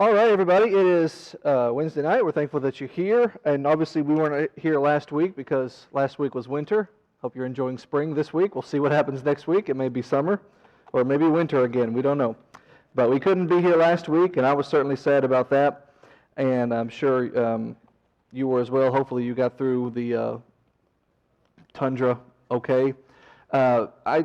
All right, everybody, it is Wednesday night. We're thankful that you're here. And obviously, we weren't here last week because last week was winter. Hope you're enjoying spring this week. We'll see what happens next week. It may be summer or maybe winter again. We don't know. But we couldn't be here last week, and I was certainly sad about that. And I'm sure you were as well. Hopefully, you got through the tundra okay.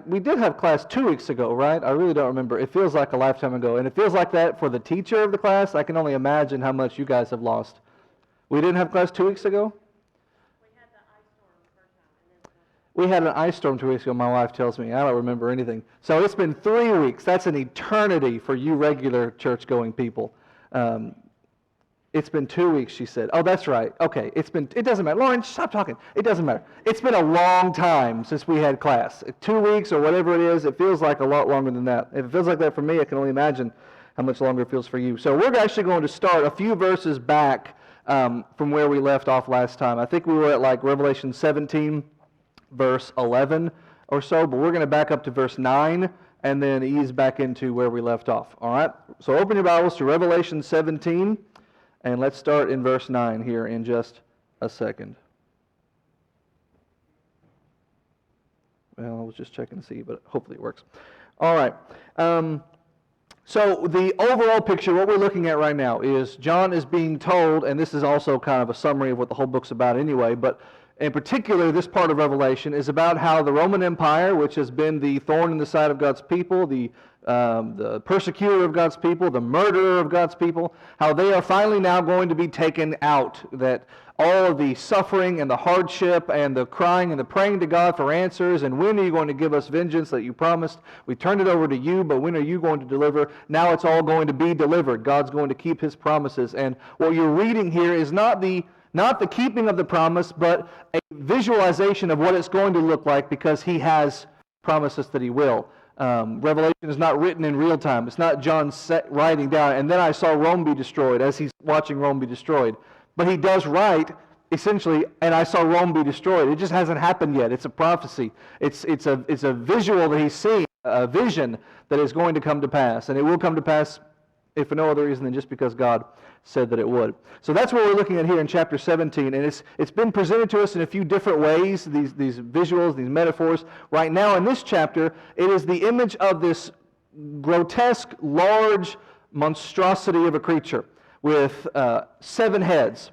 We did have class 2 weeks ago, right? I really don't remember. It feels like a lifetime ago. And it feels like that for the teacher of the class. I can only imagine how much you guys have lost. We didn't have class 2 weeks ago? We had the ice storm the first time. We had an ice storm 2 weeks ago, my wife tells me. I don't remember anything. So it's been 3 weeks. That's an eternity for you regular church-going people. It's been 2 weeks, she said. Oh, that's right. Okay, it doesn't matter. Lauren, stop talking. It doesn't matter. It's been a long time since we had class. 2 weeks or whatever it is, it feels like a lot longer than that. If it feels like that for me, I can only imagine how much longer it feels for you. So we're actually going to start a few verses back from where we left off last time. I think we were at like Revelation 17, verse 11 or so, but we're going to back up to verse 9 and then ease back into where we left off. All right? So open your Bibles to Revelation 17. And let's start in verse 9 here in just a second. Well, I was just checking to see, but hopefully it works. All right. So the overall picture, what we're looking at right now is John is being told, and this is also kind of a summary of what the whole book's about anyway, but in particular, this part of Revelation is about how the Roman Empire, which has been the thorn in the side of God's people, the persecutor of God's people, the murderer of God's people, how they are finally now going to be taken out, that all of the suffering and the hardship and the crying and the praying to God for answers, and when are you going to give us vengeance that you promised? We turned it over to you, but when are you going to deliver? Now it's all going to be delivered. God's going to keep His promises. And what you're reading here is not the keeping of the promise, but a visualization of what it's going to look like because He has promised us that He will. Revelation is not written in real time. It's not John writing down, and then I saw Rome be destroyed as he's watching Rome be destroyed. But he does write, essentially, and I saw Rome be destroyed. It just hasn't happened yet. It's a prophecy. It's a visual that he's seeing, a vision that is going to come to pass. And it will come to pass if for no other reason than just because God said that it would. So that's what we're looking at here in chapter 17, and it's been presented to us in a few different ways, these visuals, these metaphors. Right now in this chapter, it is the image of this grotesque, large monstrosity of a creature with 7 heads.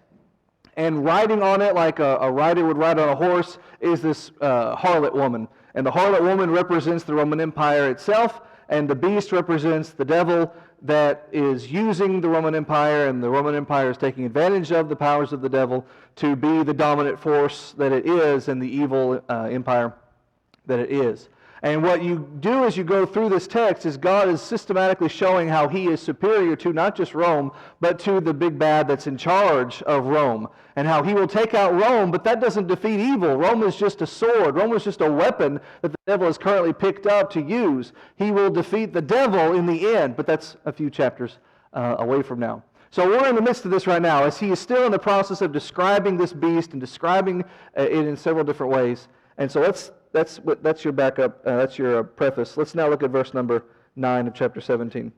And riding on it like a rider would ride on a horse is this harlot woman. And the harlot woman represents the Roman Empire itself, and the beast represents the devil that is using the Roman Empire, and the Roman Empire is taking advantage of the powers of the devil to be the dominant force that it is and the evil empire that it is. And what you do as you go through this text is God is systematically showing how He is superior to not just Rome, but to the big bad that's in charge of Rome. And how He will take out Rome, but that doesn't defeat evil. Rome is just a sword. Rome is just a weapon that the devil has currently picked up to use. He will defeat the devil in the end, but that's a few chapters away from now. So we're in the midst of this right now, as he is still in the process of describing this beast and describing it in several different ways. And so that's your backup, that's your preface. Let's now look at verse number 9 of chapter 17.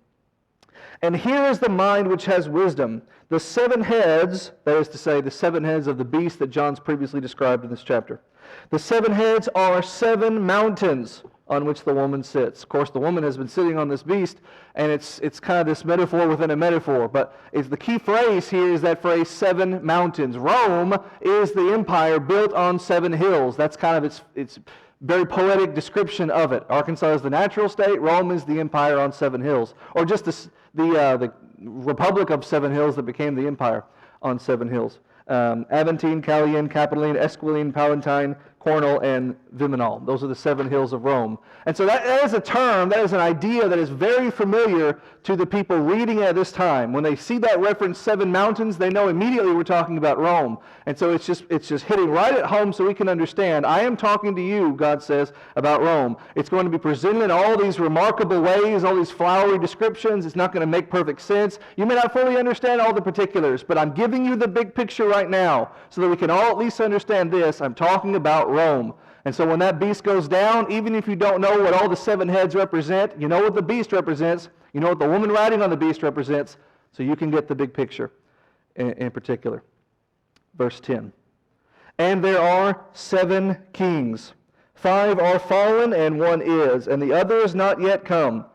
And here is the mind which has wisdom. The 7 heads, that is to say, the 7 heads of the beast that John's previously described in this chapter. The 7 heads are 7 mountains on which the woman sits. Of course, the woman has been sitting on this beast, and it's kind of this metaphor within a metaphor. But the key phrase here is that phrase, 7 mountains. Rome is the empire built on 7 hills. That's kind of its very poetic description of it. Arkansas is the natural state. Rome is the empire on 7 hills. Or just the republic of 7 hills that became the empire on 7 hills. Aventine, Calian, Capitoline, Esquiline, Palatine, Cornel, and Viminal. Those are the 7 hills of Rome. And so that is a term, that is an idea that is very familiar to the people reading at this time. When they see that reference, 7 mountains, they know immediately we're talking about Rome. And so it's just hitting right at home so we can understand. I am talking to you, God says, about Rome. It's going to be presented in all these remarkable ways, all these flowery descriptions. It's not going to make perfect sense. You may not fully understand all the particulars, but I'm giving you the big picture right now so that we can all at least understand this. I'm talking about Rome. And so when that beast goes down, even if you don't know what all the 7 heads represent, you know what the beast represents, you know what the woman riding on the beast represents, So you can get the big picture in particular. Verse 10. And there are 7 kings. 5 are fallen, and 1 is, and the other is not yet come.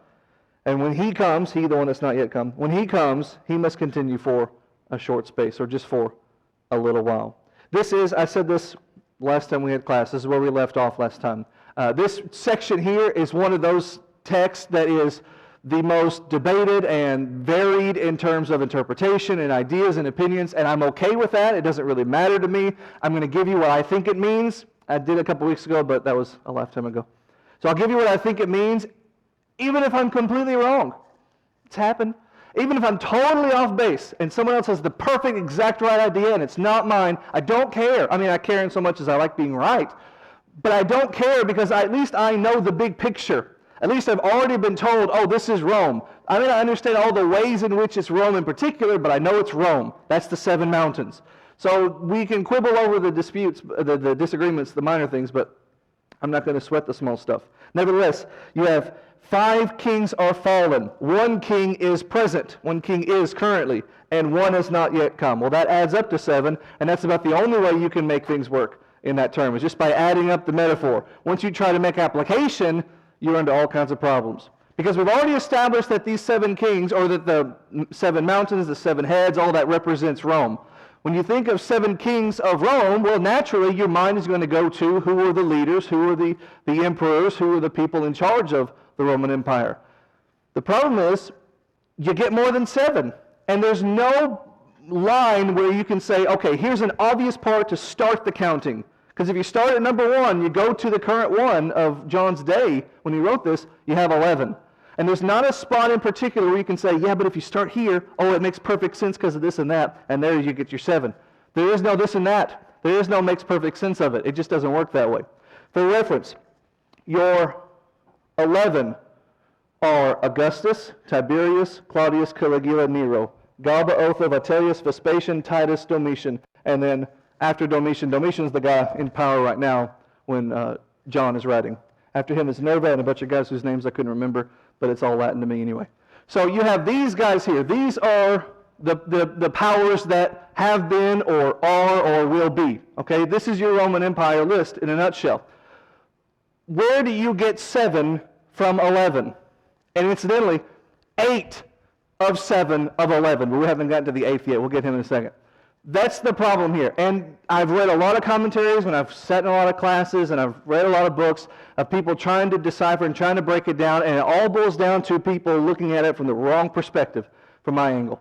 And when he comes, he, the one that's not yet come, when he comes, he must continue for a short space, or just for a little while. This is, I said this last time we had class, this is where we left off last time. This section here is one of those texts that is the most debated and varied in terms of interpretation and ideas and opinions, and I'm okay with that. It doesn't really matter to me. I'm going to give you what I think it means. I did a couple weeks ago, but that was a lifetime ago. So I'll give you what I think it means, even if I'm completely wrong. It's happened. Even if I'm totally off base and someone else has the perfect, exact right idea and it's not mine, I don't care. I mean, I care in so much as I like being right, but I don't care because at least I know the big picture. At least I've already been told, oh, this is Rome. I mean, I understand all the ways in which it's Rome in particular, but I know it's Rome. That's the 7 mountains. So we can quibble over the disputes, the disagreements, the minor things, but I'm not going to sweat the small stuff. Nevertheless, you have 5 kings are fallen. 1 king is present. 1 king is currently, and 1 has not yet come. Well, that adds up to 7, and that's about the only way you can make things work in that term, is just by adding up the metaphor. Once you try to make application, you run into all kinds of problems. Because we've already established that these 7 kings, or that the 7 mountains, the 7 heads, all that represents Rome. When you think of 7 kings of Rome, well, naturally, your mind is going to go to who were the leaders, who were the emperors, who were the people in charge of the Roman Empire. The problem is, you get more than 7, and there's no line where you can say, okay, here's an obvious part to start the counting. Because if you start at number 1, you go to the current one of John's day, when he wrote this, you have 11. And there's not a spot in particular where you can say, yeah, but if you start here, oh, it makes perfect sense because of this and that, and there you get your 7. There is no this and that. There is no makes perfect sense of it. It just doesn't work that way. For reference, your 11 are Augustus, Tiberius, Claudius, Caligula, Nero, Galba, Otho, Vitellius, Vespasian, Titus, Domitian, and then after Domitian, Domitian's the guy in power right now when John is writing. After him is Nerva and a bunch of guys whose names I couldn't remember, but it's all Latin to me anyway. So you have these guys here. These are the powers that have been or are or will be. Okay, this is your Roman Empire list in a nutshell. Where do you get 7 from 11? And incidentally, 8 of 7 of 11. But we haven't gotten to the 8th yet. We'll get him in a second. That's the problem here. And I've read a lot of commentaries when I've sat in a lot of classes, and I've read a lot of books of people trying to decipher and trying to break it down, and it all boils down to people looking at it from the wrong perspective, from my angle.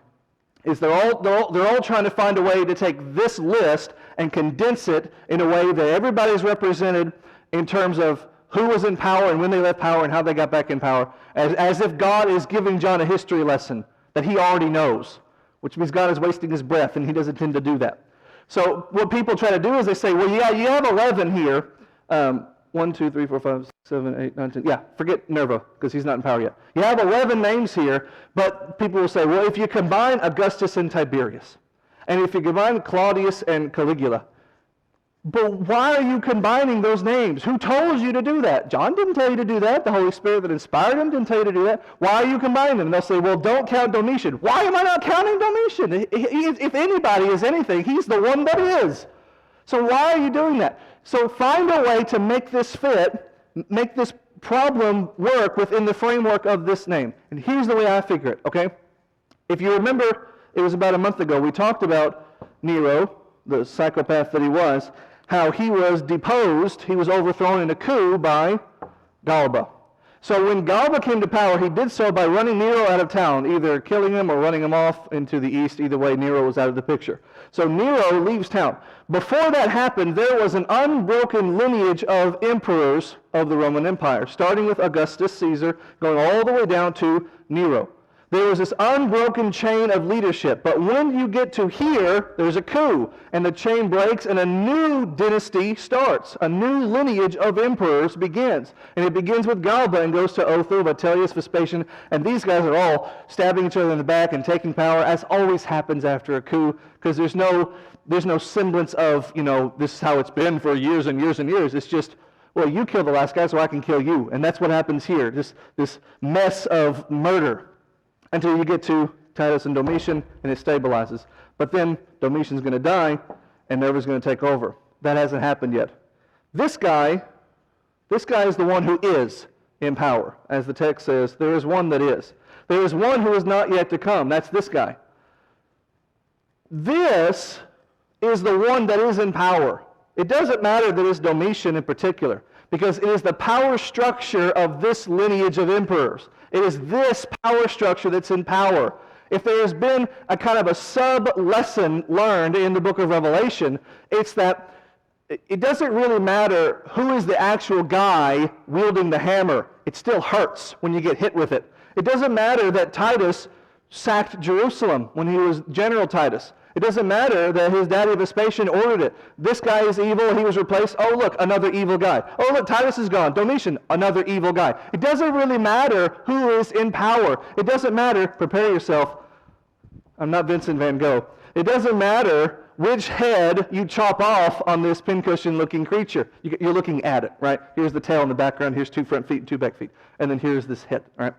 Is they're all trying to find a way to take this list and condense it in a way that everybody's represented in terms of who was in power and when they left power and how they got back in power, as if God is giving John a history lesson that he already knows, which means God is wasting his breath, and he doesn't tend to do that. So what people try to do is they say, well, yeah, you have 11 here. 1, 2, 3, 4, 5, 6, 7, 8, 9, 10. Yeah, forget Nerva, because he's not in power yet. You have 11 names here, but people will say, well, if you combine Augustus and Tiberius, and if you combine Claudius and Caligula, but why are you combining those names? Who told you to do that? John didn't tell you to do that. The Holy Spirit that inspired him didn't tell you to do that. Why are you combining them? And they'll say, well, don't count Domitian. Why am I not counting Domitian? If anybody is anything, he's the one that is. So why are you doing that? So find a way to make this fit, make this problem work within the framework of this name. And here's the way I figure it, okay? If you remember, it was about a month ago, we talked about Nero, the psychopath that he was, how he was deposed, he was overthrown in a coup by Galba. So when Galba came to power, he did so by running Nero out of town, either killing him or running him off into the east. Either way, Nero was out of the picture. So Nero leaves town. Before that happened, there was an unbroken lineage of emperors of the Roman Empire, starting with Augustus Caesar, going all the way down to Nero. There was this unbroken chain of leadership. But when you get to here, there's a coup, and the chain breaks, and a new dynasty starts. A new lineage of emperors begins. And it begins with Galba and goes to Otho, Vitellius, Vespasian, and these guys are all stabbing each other in the back and taking power, as always happens after a coup, because there's no semblance of, this is how it's been for years and years and years. It's just, well, you kill the last guy so I can kill you. And that's what happens here, this mess of murder, until you get to Titus and Domitian, and it stabilizes. But then Domitian's going to die, and Nerva's going to take over. That hasn't happened yet. This guy is the one who is in power. As the text says, there is one that is. There is one who is not yet to come. That's this guy. This is the one that is in power. It doesn't matter that it's Domitian in particular, because it is the power structure of this lineage of emperors. It is this power structure that's in power. If there has been a kind of a sub-lesson learned in the book of Revelation, it's that it doesn't really matter who is the actual guy wielding the hammer. It still hurts when you get hit with it. It doesn't matter that Titus sacked Jerusalem when he was General Titus. It doesn't matter that his daddy Vespasian ordered it. This guy is evil, he was replaced. Oh, look, another evil guy. Oh, look, Titus is gone. Domitian, another evil guy. It doesn't really matter who is in power. It doesn't matter, prepare yourself. I'm not Vincent van Gogh. It doesn't matter which head you chop off on this pincushion-looking creature. You're looking at it, right? Here's the tail in the background. Here's 2 front feet and 2 back feet. And then here's this head, all right?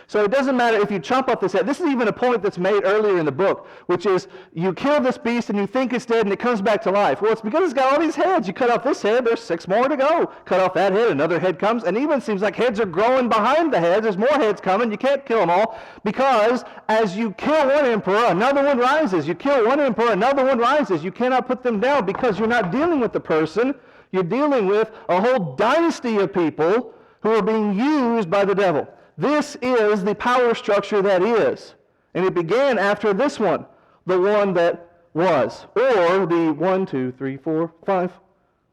So it doesn't matter if you chop off this head. This is even a point that's made earlier in the book, which is you kill this beast and you think it's dead and it comes back to life. Well, it's because it's got all these heads. You cut off this head, there's 6 more to go. Cut off that head, another head comes, and even seems like heads are growing behind the heads. There's more heads coming. You can't kill them all, because as you kill one emperor, another one rises. You kill one emperor, another one rises. You cannot put them down, because you're not dealing with the person. You're dealing with a whole dynasty of people who are being used by the devil. This is the power structure that is. And it began after this one, the one that was. Or the 1, 2, 3, 4, 5.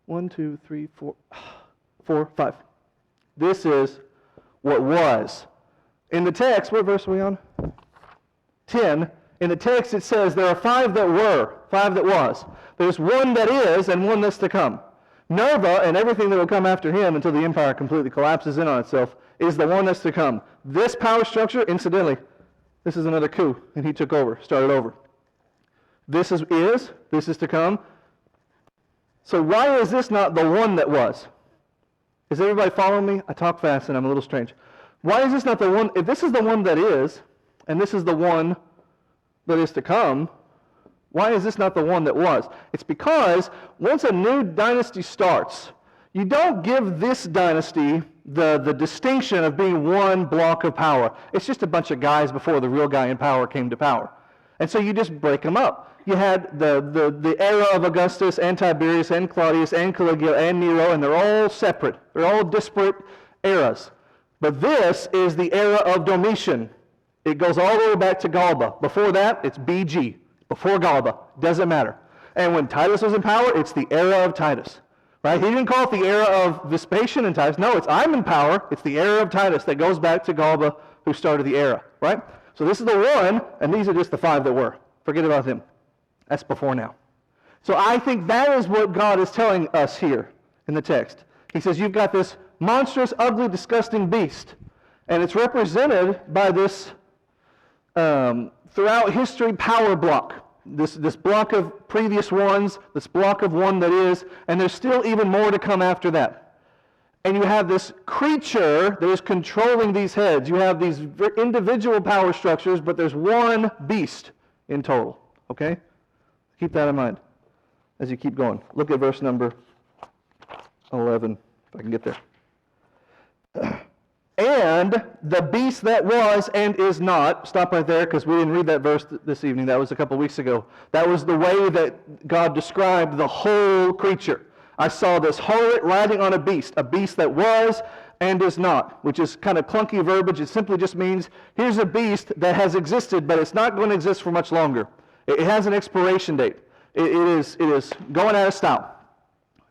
1, 2, 3, 4, 4, 5. This is what was. In the text, what verse are we on? 10. In the text it says there are 5 that were, 5 that was. There's one that is and one that's to come. Nerva and everything that will come after him until the empire completely collapses in on itself is the one that's to come. This power structure, incidentally, this is another coup, and he took over, started over. This is to come. So why is this not the one that was? Is everybody following me? I talk fast and I'm a little strange. Why is this not the one? If this is the one that is, and this is the one that is to come, why is this not the one that was? It's because once a new dynasty starts, you don't give this dynasty the distinction of being one block of power. It's just a bunch of guys before the real guy in power came to power. And so you just break them up. You had the era of Augustus and Tiberius and Claudius and Caligula and Nero, and they're all separate. They're all disparate eras. But this is the era of Domitian. It goes all the way back to Galba. Before that, it's BG. Before Galba. Doesn't matter. And when Titus was in power, it's the era of Titus. Right? He didn't call it the era of Vespasian and Titus. No, I'm in power. It's the era of Titus that goes back to Galba, who started the era. Right? So this is the one, and these are just the 5 that were. Forget about him. That's before now. So I think that is what God is telling us here in the text. He says, you've got this monstrous, ugly, disgusting beast, and it's represented by this throughout history power block. This block of previous ones, this block of one that is, and there's still even more to come after that. And you have this creature that is controlling these heads. You have these individual power structures, but there's one beast in total. Okay? Keep that in mind as you keep going. Look at verse number 11, if I can get there. And the beast that was and is not, stop right there because we didn't read that verse this evening. That was a couple weeks ago. That was the way that God described the whole creature. I saw this harlot riding on a beast that was and is not, which is kind of clunky verbiage. It simply just means here's a beast that has existed, but it's not going to exist for much longer. It has an expiration date. It is going out of style.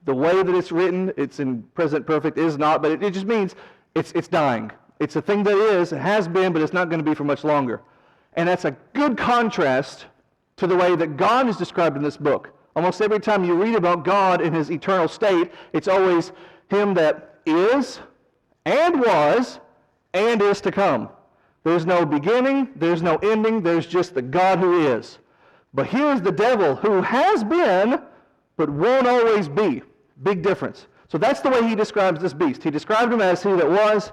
The way that it's written, it's in present perfect, is not, but it just means it's dying. It's a thing that is, it has been, but it's not going to be for much longer. And that's a good contrast to the way that God is described in this book. Almost every time you read about God in his eternal state, it's always him that is, and was, and is to come. There's no beginning, there's no ending, there's just the God who is. But here's the devil who has been, but won't always be. Big difference. So that's the way he describes this beast. He described him as he that was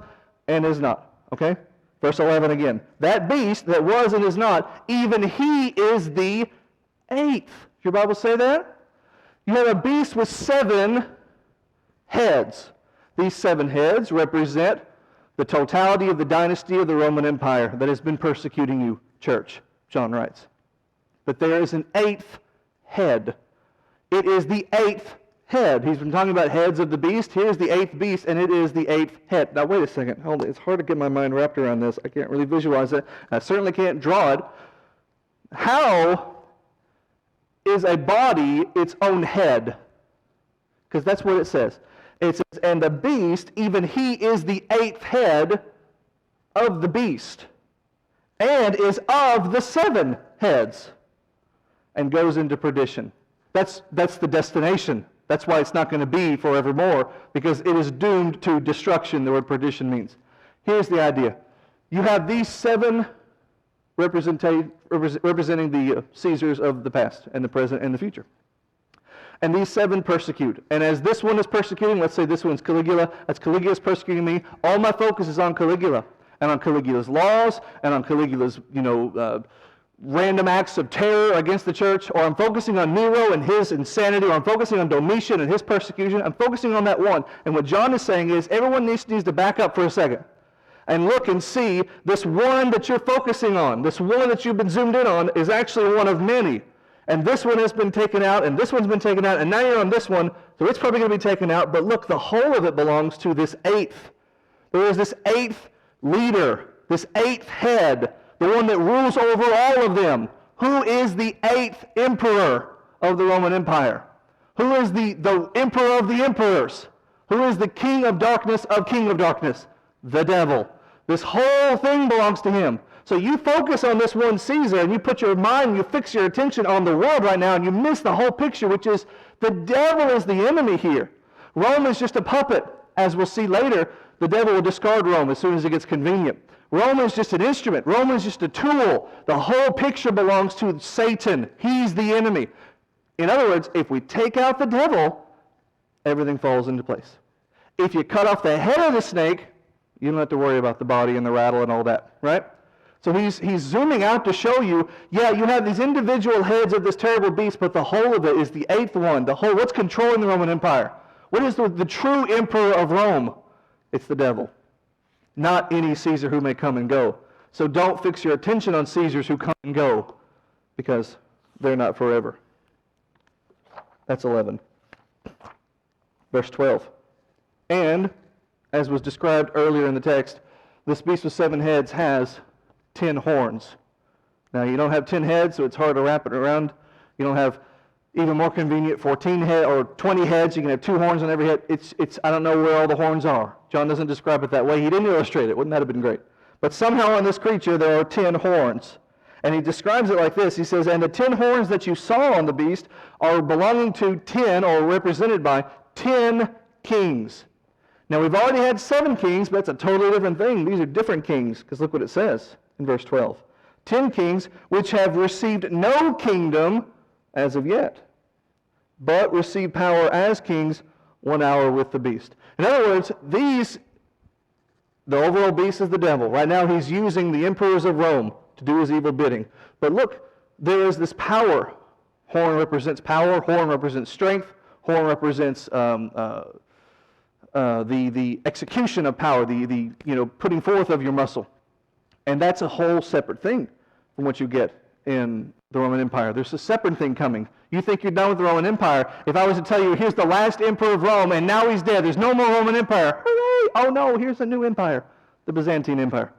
and is not. Okay? Verse 11 again. That beast that was and is not, even he is the eighth. Your Bible say that? You have a beast with 7 heads. These 7 heads represent the totality of the dynasty of the Roman Empire that has been persecuting you, church, John writes. But there is an 8th head. It is the 8th head. He's been talking about heads of the beast. Here's the 8th beast, and it is the 8th head. Now, wait a second. Hold it. It's hard to get my mind wrapped around this. I can't really visualize it. I certainly can't draw it. How is a body its own head? Because that's what it says. It says, and the beast, even he is the 8th head of the beast, and is of the 7 heads, and goes into perdition. That's the destination. That's why it's not going to be forevermore, because it is doomed to destruction, the word perdition means. Here's the idea. You have these 7 representing the Caesars of the past and the present and the future. And these 7 persecute. And as this one is persecuting, let's say this one's Caligula, as Caligula's persecuting me, all my focus is on Caligula, and on Caligula's laws, and on Caligula's, random acts of terror against the church, or I'm focusing on Nero and his insanity, or I'm focusing on Domitian and his persecution. I'm focusing on that one. And what John is saying is everyone needs to back up for a second and look and see this one that you're focusing on, this one that you've been zoomed in on, is actually one of many. And this one has been taken out, and this one's been taken out, and now you're on this one, so it's probably going to be taken out. But look, the whole of it belongs to this 8th. There is this 8th leader, this 8th head, the one that rules over all of them. Who is the 8th emperor of the Roman Empire? Who is the emperor of the emperors? Who is the king of darkness of king of darkness? The devil. This whole thing belongs to him. So you focus on this one Caesar, and you put your mind, you fix your attention on the world right now, and you miss the whole picture, which is the devil is the enemy here. Rome is just a puppet. As we'll see later, the devil will discard Rome as soon as it gets convenient. Rome is just an instrument. Rome is just a tool. The whole picture belongs to Satan. He's the enemy. In other words, if we take out the devil, everything falls into place. If you cut off the head of the snake, you don't have to worry about the body and the rattle and all that, right? So he's zooming out to show you, yeah, you have these individual heads of this terrible beast, but the whole of it is the 8th one. The whole, what's controlling the Roman Empire? What is the true emperor of Rome? It's the devil, not any Caesar who may come and go. So don't fix your attention on Caesars who come and go, because they're not forever. That's 11. Verse 12. And, as was described earlier in the text, this beast with 7 heads has 10 horns. Now, you don't have 10 heads, so it's hard to wrap it around. You don't have, even more convenient, 14 head or 20 heads. You can have 2 horns on every head. I don't know where all the horns are. John doesn't describe it that way. He didn't illustrate it. Wouldn't that have been great? But somehow on this creature there are 10 horns. And he describes it like this. He says, and the 10 horns that you saw on the beast are belonging to 10, or represented by 10 kings. Now, we've already had 7 kings, but that's a totally different thing. These are different kings, because look what it says in verse 12. 10 kings which have received no kingdom as of yet, but receive power as kings 1 hour with the beast. In other words, the overall beast is the devil. Right now he's using the emperors of Rome to do his evil bidding. But look, there is this power. Horn represents power. Horn represents strength. Horn represents the execution of power, the putting forth of your muscle. And that's a whole separate thing from what you get in the Roman Empire. There's a separate thing coming. You think you're done with the Roman Empire. If I was to tell you, here's the last emperor of Rome, and now he's dead, there's no more Roman Empire. Hooray! Oh no, here's a new empire, the Byzantine Empire.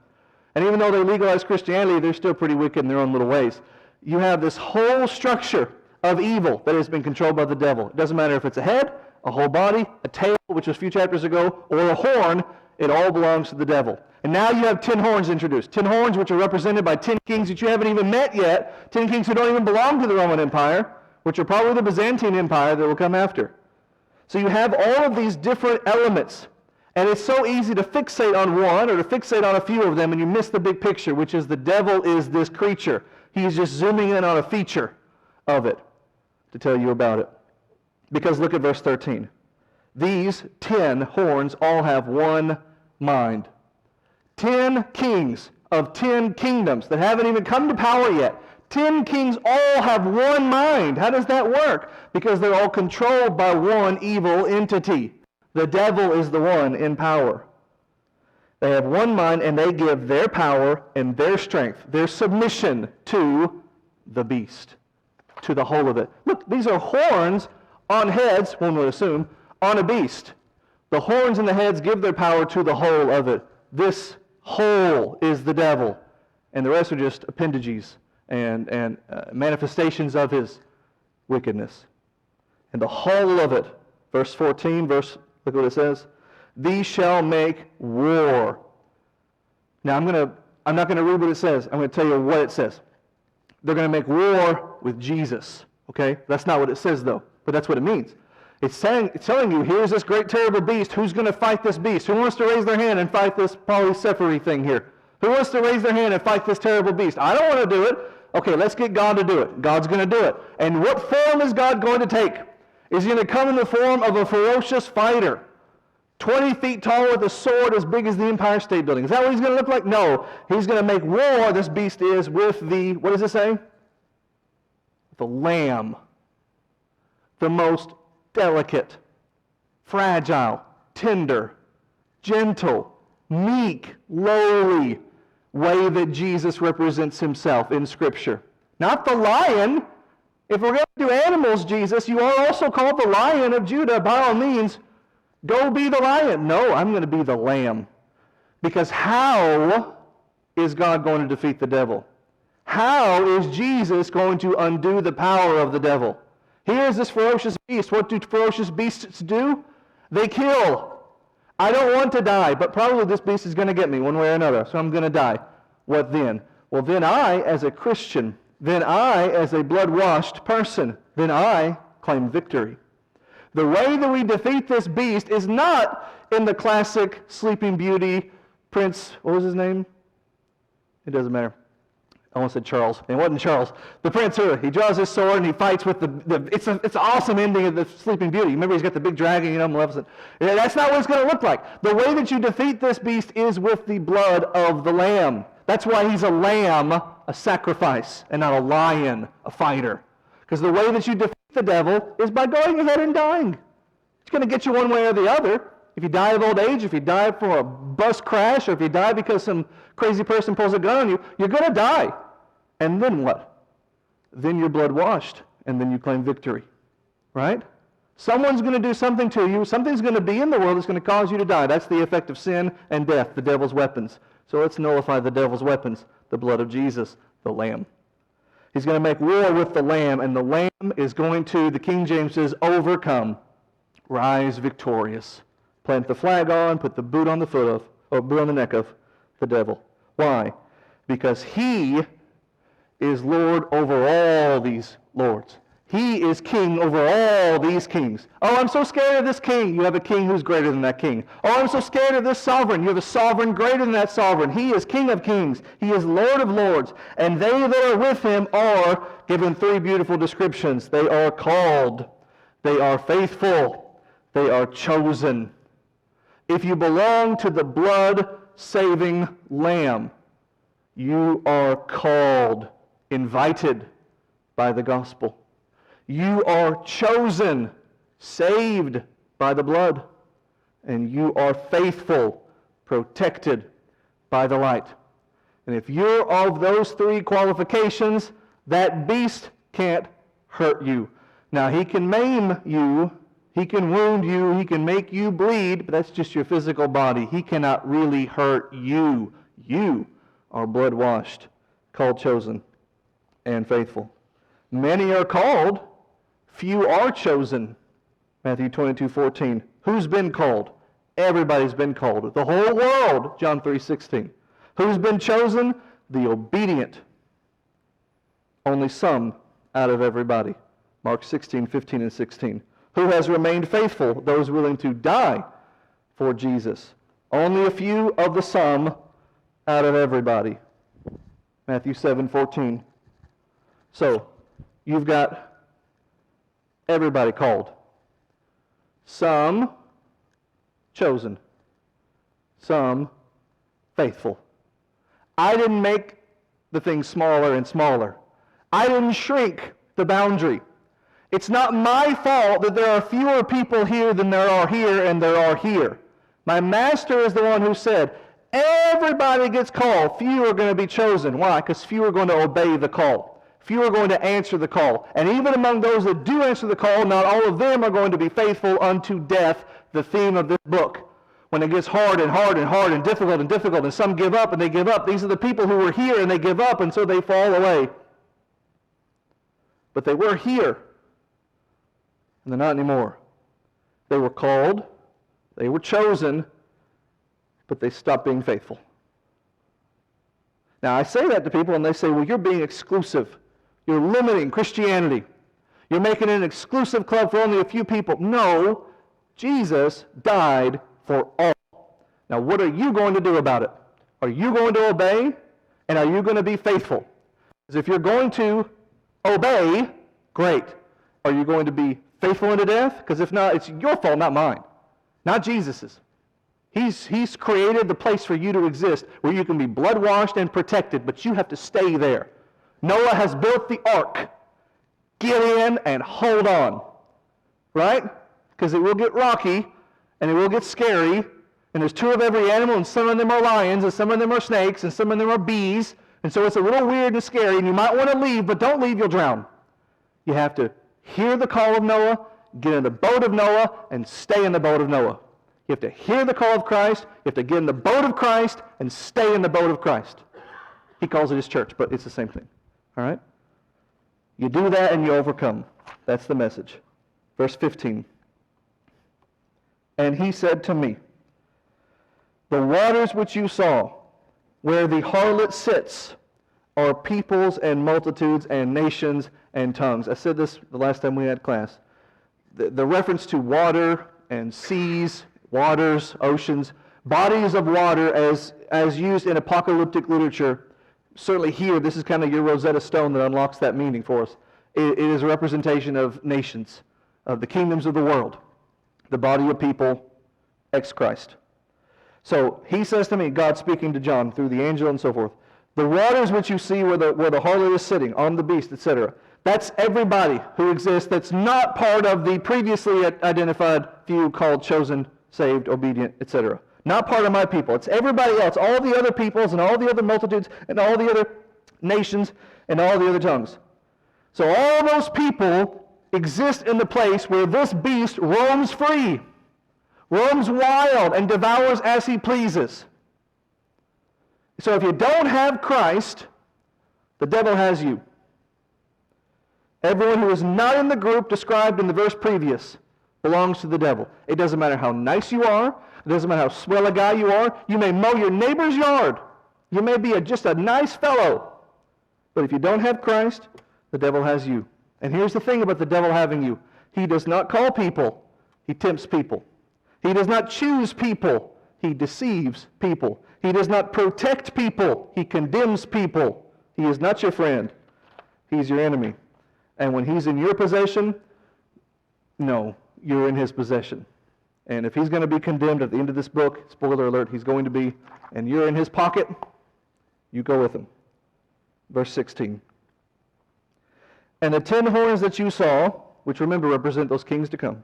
And even though they legalized Christianity, they're still pretty wicked in their own little ways. You have this whole structure of evil that has been controlled by the devil. It doesn't matter if it's a head, a whole body, a tail, which was a few chapters ago, or a horn, it all belongs to the devil. And now you have 10 horns introduced. 10 horns which are represented by 10 kings that you haven't even met yet. 10 kings who don't even belong to the Roman Empire, which are probably the Byzantine Empire that will come after. So you have all of these different elements. And it's so easy to fixate on one or to fixate on a few of them, and you miss the big picture, which is the devil is this creature. He's just zooming in on a feature of it to tell you about it. Because look at verse 13. These 10 horns all have one mind. 10 kings of 10 kingdoms that haven't even come to power yet. 10 kings all have one mind. How does that work? Because they're all controlled by one evil entity. The devil is the one in power. They have one mind, and they give their power and their strength, their submission to the beast, to the whole of it. Look, these are horns on heads, one would assume, on a beast. The horns and the heads give their power to the whole of it. This whole is the devil, and the rest are just appendages and manifestations of his wickedness. And the whole of it, verse 14, look what it says. These shall make war. Now I'm not going to read what it says. I'm going to tell you what it says. They're going to make war with Jesus. Okay? That's not what it says though, but that's what it means. It's telling you, here's this great terrible beast. Who's going to fight this beast? Who wants to raise their hand and fight this polycephaly thing here? Who wants to raise their hand and fight this terrible beast? I don't want to do it. Okay, let's get God to do it. God's going to do it. And what form is God going to take? Is he going to come in the form of a ferocious fighter? 20 feet tall with a sword as big as the Empire State Building. Is that what he's going to look like? No. He's going to make war, this beast is, with the, what does it say? The Lamb. The most delicate, fragile, tender, gentle, meek, lowly way that Jesus represents himself in Scripture. Not the lion. If we're going to do animals, Jesus, you are also called the Lion of Judah. By all means, go be the lion. No, I'm going to be the lamb. Because how is God going to defeat the devil? How is Jesus going to undo the power of the devil? Here is this ferocious beast. What do ferocious beasts do? They kill. I don't want to die, but probably this beast is going to get me one way or another, so I'm going to die. What then? Well, then I, as a Christian, then I, as a blood-washed person, then I claim victory. The way that we defeat this beast is not in the classic Sleeping Beauty Prince, what was his name? It doesn't matter. I almost said Charles. It wasn't Charles. The prince here, he draws his sword and he fights with it's an awesome ending of the Sleeping Beauty. Remember, he's got the big dragon, Maleficent. That's not what it's going to look like. The way that you defeat this beast is with the blood of the Lamb. That's why he's a lamb, a sacrifice, and not a lion, a fighter. Because the way that you defeat the devil is by going ahead and dying. It's going to get you one way or the other. If you die of old age, if you die from a bus crash, or if you die because some crazy person pulls a gun on you, you're going to die. And then what? Then you're blood washed, and then you claim victory. Right? Someone's going to do something to you. Something's going to be in the world that's going to cause you to die. That's the effect of sin and death, the devil's weapons. So let's nullify the devil's weapons, the blood of Jesus, the Lamb. He's going to make war with the Lamb, and the Lamb is going to, the King James says, overcome, rise victorious. Plant the flag on, put the boot on the foot of, or boot on the neck of the devil. Why? Because he is Lord over all these lords. He is king over all these kings. Oh, I'm so scared of this king. You have a king who's greater than that king. Oh, I'm so scared of this sovereign. You have a sovereign greater than that sovereign. He is King of kings. He is Lord of lords. And they that are with him are given three beautiful descriptions. They are called. They are faithful. They are chosen. If you belong to the blood-saving Lamb, you are called, invited by the gospel. You are chosen, saved by the blood, and you are faithful, protected by the light. And if you're of those three qualifications, that beast can't hurt you. Now, he can maim you, he can wound you, he can make you bleed, but that's just your physical body. He cannot really hurt you. You are blood-washed, called, chosen, and faithful. Many are called, few are chosen. Matthew 22:14. Who's been called? Everybody's been called. The whole world, John 3:16. Who's been chosen? The obedient. Only some out of everybody. Mark 16:15 and 16. Who has remained faithful? Those willing to die for Jesus. Only a few of the some out of everybody. Matthew 7:14. So, you've got everybody called. Some chosen. Some faithful. I didn't make the thing smaller and smaller. I didn't shrink the boundary. It's not my fault that there are fewer people here than there are here and there are here. My master is the one who said, everybody gets called, few are going to be chosen. Why? Because few are going to obey the call. Few are going to answer the call. And even among those that do answer the call, not all of them are going to be faithful unto death, the theme of this book. When it gets hard and hard and hard and difficult, and some give up and they give up, these are the people who were here and they give up, and so they fall away. But they were here, and they're not anymore. They were called, they were chosen, but they stopped being faithful. Now, I say that to people, and they say, well, you're being exclusive. You're limiting Christianity. You're making it an exclusive club for only a few people. No, Jesus died for all. Now, what are you going to do about it? Are you going to obey, and are you going to be faithful? Because if you're going to obey, great. Are you going to be faithful unto death? Because if not, it's your fault, not mine. Not Jesus's. He's created the place for you to exist where you can be blood-washed and protected, but you have to stay there. Noah has built the ark. Get in and hold on. Right? Because it will get rocky, and it will get scary, and there's two of every animal, and some of them are lions, and some of them are snakes, and some of them are bees, and so it's a little weird and scary, and you might want to leave, but don't leave, you'll drown. You have to hear the call of Noah, get in the boat of Noah, and stay in the boat of Noah. You have to hear the call of Christ, you have to get in the boat of Christ, and stay in the boat of Christ. He calls it his church, but it's the same thing. All right? You do that and you overcome. That's the message. Verse 15. And he said to me, the waters which you saw, where the harlot sits, are peoples and multitudes and nations and tongues. I said this the last time we had class. The reference to water and seas, waters, oceans, bodies of water as used in apocalyptic literature, certainly here, this is kind of your Rosetta Stone that unlocks that meaning for us. It is a representation of nations, of the kingdoms of the world, the body of people, ex-Christ. So he says to me, God speaking to John through the angel and so forth, the waters which you see where the harlot is sitting, on the beast, etc., that's everybody who exists that's not part of the previously identified few called chosen, saved, obedient, etc. Not part of my people. It's everybody else, all the other peoples and all the other multitudes and all the other nations and all the other tongues. So all those people exist in the place where this beast roams free, roams wild, and devours as he pleases. So if you don't have Christ, the devil has you. Everyone who is not in the group described in the verse previous belongs to the devil. It doesn't matter how nice you are. It doesn't matter how swell a guy you are. You may mow your neighbor's yard. You may be just a nice fellow. But if you don't have Christ, the devil has you. And here's the thing about the devil having you. He does not call people. He tempts people. He does not choose people. He deceives people. He does not protect people. He condemns people. He is not your friend. He's your enemy. And when he's in your possession, no, you're in his possession. And if he's going to be condemned at the end of this book, spoiler alert, he's going to be, and you're in his pocket, you go with him. Verse 16. And the 10 horns that you saw, which remember represent those kings to come,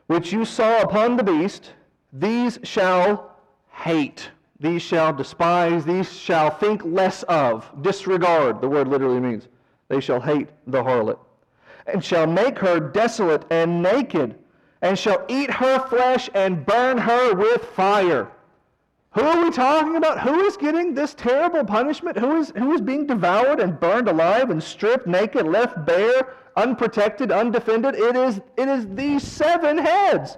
which you saw upon the beast, these shall hate. These shall despise. These shall think less of. Disregard, the word literally means. They shall hate the harlot, and shall make her desolate and naked, and shall eat her flesh and burn her with fire. Who are we talking about? Who is getting this terrible punishment? Who is being devoured and burned alive and stripped naked, left bare, unprotected, undefended? It is these 7 heads.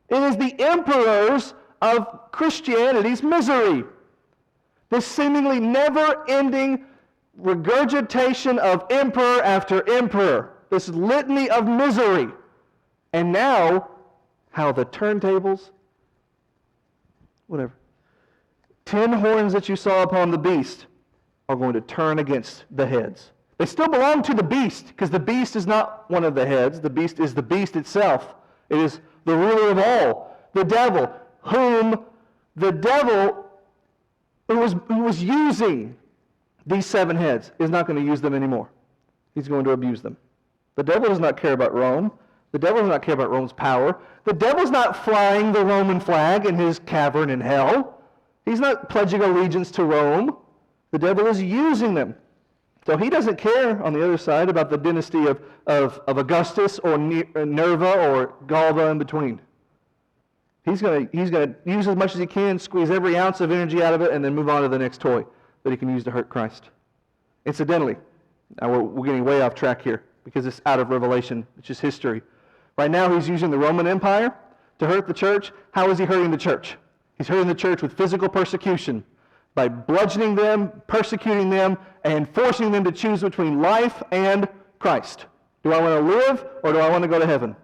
It is the emperors of Christianity's misery. This seemingly never-ending regurgitation of emperor after emperor. This litany of misery. And now, how the turntables, whatever, 10 horns that you saw upon the beast are going to turn against the heads. They still belong to the beast, because the beast is not one of the heads. The beast is the beast itself. It is the ruler of all, the devil, whom the devil who was using these 7 heads, is not going to use them anymore. He's going to abuse them. The devil does not care about Rome. The devil does not care about Rome's power. The devil's not flying the Roman flag in his cavern in hell. He's not pledging allegiance to Rome. The devil is using them. So he doesn't care on the other side about the dynasty of Augustus or Nerva or Galba in between. He's going to use as much as he can, squeeze every ounce of energy out of it, and then move on to the next toy that he can use to hurt Christ. Incidentally, now we're getting way off track here because it's out of Revelation. It's just history. Right now he's using the Roman Empire to hurt the church. How is he hurting the church? He's hurting the church with physical persecution by bludgeoning them, persecuting them, and forcing them to choose between life and Christ. Do I want to live or do I want to go to heaven?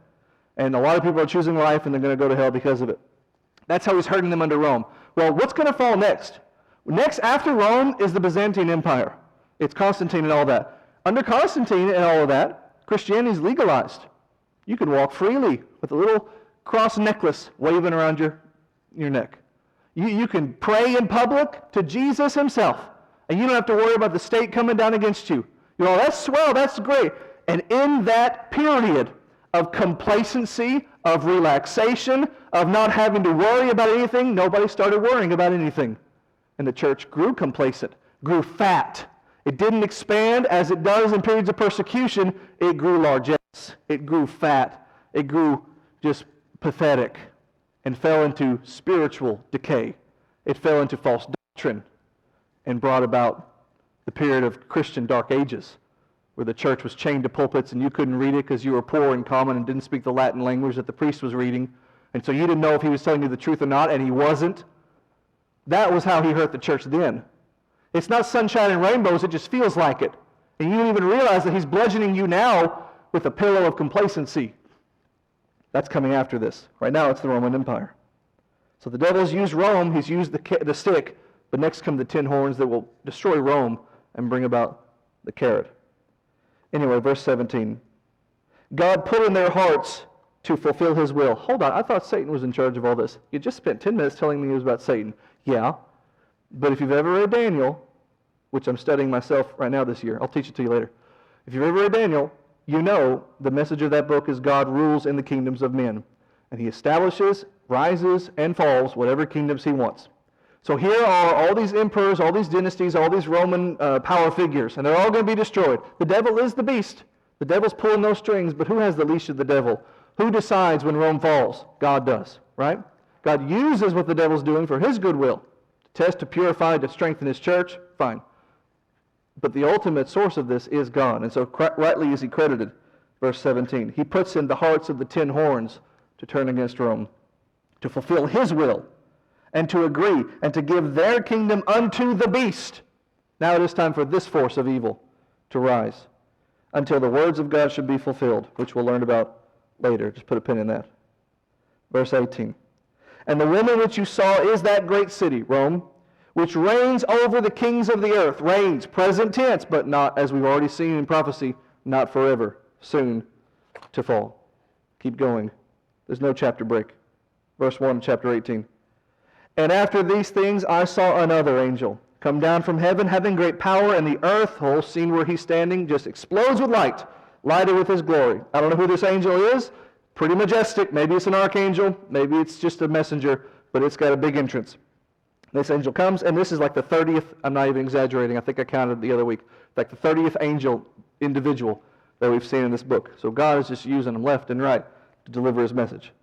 And a lot of people are choosing life and they're going to go to hell because of it. That's how he's hurting them under Rome. Well, what's going to fall next? Next after Rome is the Byzantine Empire. It's Constantine and all that. Under Constantine and all of that, Christianity is legalized. You can walk freely with a little cross necklace waving around your neck. You can pray in public to Jesus himself, and you don't have to worry about the state coming down against you. You know, that's swell, that's great. And in that period of complacency, of relaxation, of not having to worry about anything, nobody started worrying about anything. And the church grew complacent, grew fat. It didn't expand as it does in periods of persecution. It grew largesse. It grew fat. It grew just pathetic and fell into spiritual decay. It fell into false doctrine and brought about the period of Christian Dark Ages where the church was chained to pulpits and you couldn't read it because you were poor and common and didn't speak the Latin language that the priest was reading. And so you didn't know if he was telling you the truth or not, and he wasn't. That was how he hurt the church then. It's not sunshine and rainbows, it just feels like it. And you don't even realize that he's bludgeoning you now with a pillow of complacency. That's coming after this. Right now it's the Roman Empire. So the devil's used Rome, he's used the stick, but next come the 10 horns that will destroy Rome and bring about the carrot. Anyway, verse 17. God put in their hearts to fulfill his will. Hold on, I thought Satan was in charge of all this. You just spent 10 minutes telling me it was about Satan. Yeah, but if you've ever read Daniel, which I'm studying myself right now this year, I'll teach it to you later. If you've ever read Daniel, you know the message of that book is God rules in the kingdoms of men. And he establishes, rises, and falls whatever kingdoms he wants. So here are all these emperors, all these dynasties, all these Roman power figures, and they're all going to be destroyed. The devil is the beast. The devil's pulling those strings, but who has the leash of the devil? Who decides when Rome falls? God does, right? God uses what the devil's doing for his goodwill. To test, to purify, to strengthen his church, fine. But the ultimate source of this is God, and so rightly is he credited. Verse 17, he puts in the hearts of the 10 horns to turn against Rome, to fulfill his will, and to agree, and to give their kingdom unto the beast. Now it is time for this force of evil to rise, until the words of God should be fulfilled, which we'll learn about later. Just put a pin in that. Verse 18, and the woman which you saw is that great city, Rome, which reigns over the kings of the earth. Reigns, present tense, but not, as we've already seen in prophecy, not forever, soon to fall. Keep going. There's no chapter break. Verse 1, chapter 18. And after these things I saw another angel come down from heaven, having great power, and the earth, the whole scene where he's standing, just explodes with light, lighted with his glory. I don't know who this angel is. Pretty majestic. Maybe it's an archangel. Maybe it's just a messenger, but it's got a big entrance. This angel comes, and this is like the 30th, I'm not even exaggerating, I think I counted the other week, like the 30th angel individual that we've seen in this book. So God is just using them left and right to deliver his message.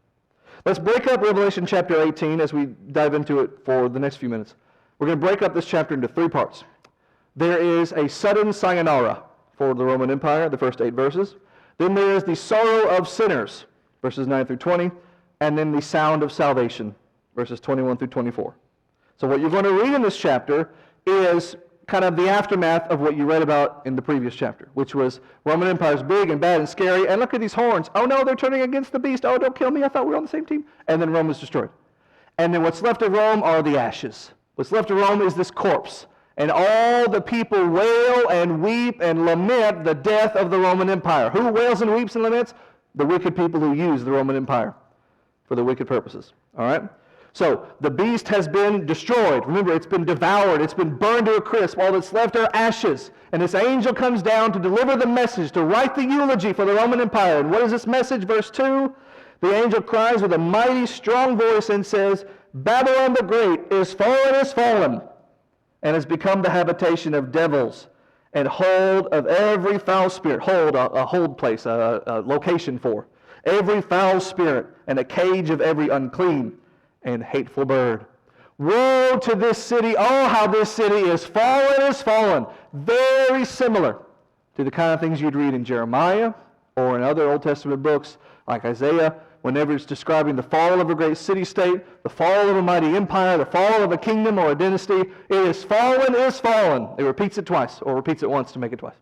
Let's break up Revelation chapter 18 as we dive into it for the next few minutes. We're going to break up this chapter into 3 parts. There is a sudden sayonara for the Roman Empire, the first 8 verses. Then there is the sorrow of sinners, verses 9 through 20, and then the sound of salvation, verses 21 through 24. So what you're going to read in this chapter is kind of the aftermath of what you read about in the previous chapter, which was Roman Empire's big and bad and scary, and look at these horns. Oh no, they're turning against the beast. Oh, don't kill me. I thought we were on the same team. And then Rome is destroyed. And then what's left of Rome are the ashes. What's left of Rome is this corpse. And all the people wail and weep and lament the death of the Roman Empire. Who wails and weeps and laments? The wicked people who use the Roman Empire for the wicked purposes. All right? So the beast has been destroyed. Remember, it's been devoured. It's been burned to a crisp. All that's left are ashes. And this angel comes down to deliver the message, to write the eulogy for the Roman Empire. And what is this message? Verse 2, the angel cries with a mighty, strong voice and says, Babylon the Great is fallen, and has become the habitation of devils, and hold of every foul spirit. Hold, a hold place, a location for. Every foul spirit, and a cage of every unclean and hateful bird. Woe to this city! Oh, how this city is fallen! Very similar to the kind of things you'd read in Jeremiah or in other Old Testament books like Isaiah, whenever it's describing the fall of a great city-state, the fall of a mighty empire, the fall of a kingdom or a dynasty. It is fallen. It repeats it twice, or repeats it once to make it twice,